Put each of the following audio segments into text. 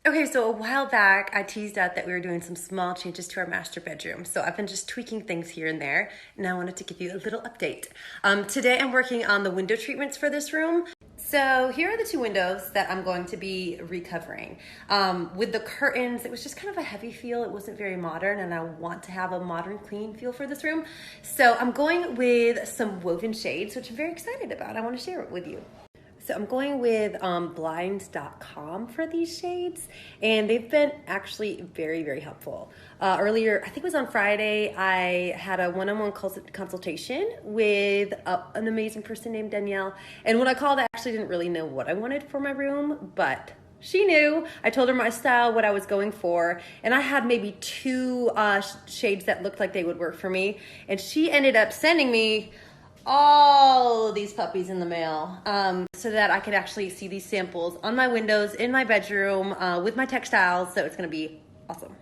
Okay, so a while back, I teased out that we were doing some small changes to our master bedroom. So I've been just tweaking things here and there, and I wanted to give you a little update. Today I'm working on the window treatments for this room. So here are the two windows that I'm going to be recovering. With the curtains, it was just kind of a heavy feel. It wasn't very modern, and I want to have a modern, clean feel for this room. So I'm going with some woven shades, which I'm very excited about. I want to share it with you. So I'm going with Blinds.com for these shades, and they've been actually very, very helpful. Earlier, I think it was on Friday, I had a one-on-one consultation with an amazing person named Danielle, and when I called, I actually didn't really know what I wanted for my room, but she knew. I told her my style, what I was going for, and I had maybe two shades that looked like they would work for me, and she ended up sending me all of these puppies in the mail so that I could actually see these samples on my windows in my bedroom with my textiles. So it's going to be awesome.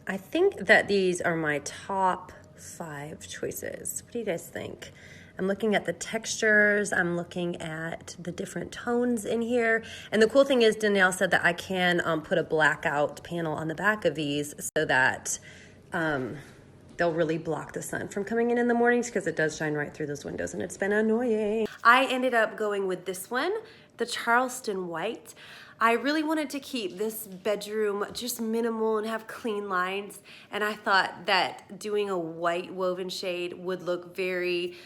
I think that these are my top 5 choices. What do you guys think? I'm looking at the textures. I'm looking at the different tones in here. And the cool thing is Danielle said that I can put a blackout panel on the back of these so that they'll really block the sun from coming in the mornings because it does shine right through those windows and it's been annoying. I ended up going with this one, the Charleston White. I really wanted to keep this bedroom just minimal and have clean lines, and I thought that doing a white woven shade would look very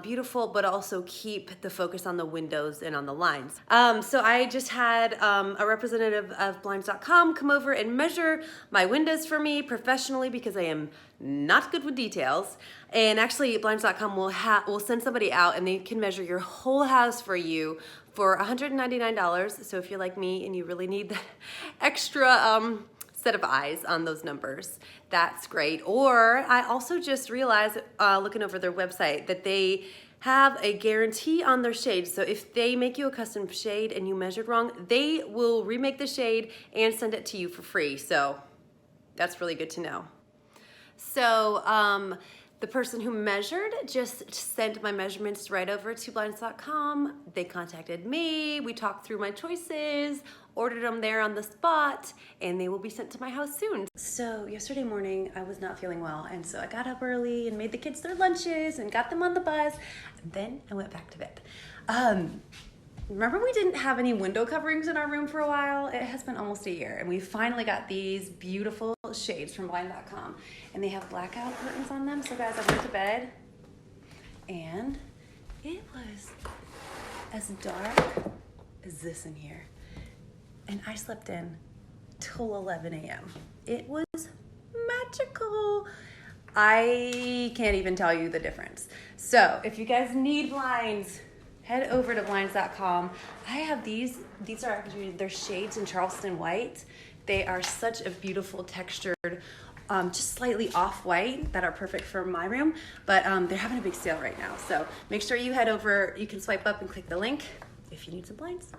beautiful, but also keep the focus on the windows and on the lines. So I just had a representative of Blinds.com come over and measure my windows for me professionally because I am not good with details. And actually Blinds.com will send somebody out and they can measure your whole house for you for $199. So if you're like me and you really need that extra set of eyes on those numbers, that's great. Or I also just realized looking over their website that they have a guarantee on their shades. So if they make you a custom shade and you measured wrong, they will remake the shade and send it to you for free. So that's really good to know. So the person who measured just sent my measurements right over to Blinds.com. They contacted me, we talked through my choices, ordered them there on the spot, and they will be sent to my house soon. So yesterday morning, I was not feeling well, and so I got up early and made the kids their lunches and got them on the bus, and then I went back to bed. Remember we didn't have any window coverings in our room for a while? It has been almost a year, and we finally got these beautiful shades from Blind.com, and they have blackout curtains on them. So guys, I went to bed, and it was as dark as this in here, and I slept in till 11 a.m. It was magical. I can't even tell you the difference. So if you guys need blinds, head over to Blinds.com. I have these are actually, they're shades in Charleston White. They are such a beautiful textured, just slightly off-white that are perfect for my room, but they're having a big sale right now. So make sure you head over, you can swipe up and click the link if you need some blinds.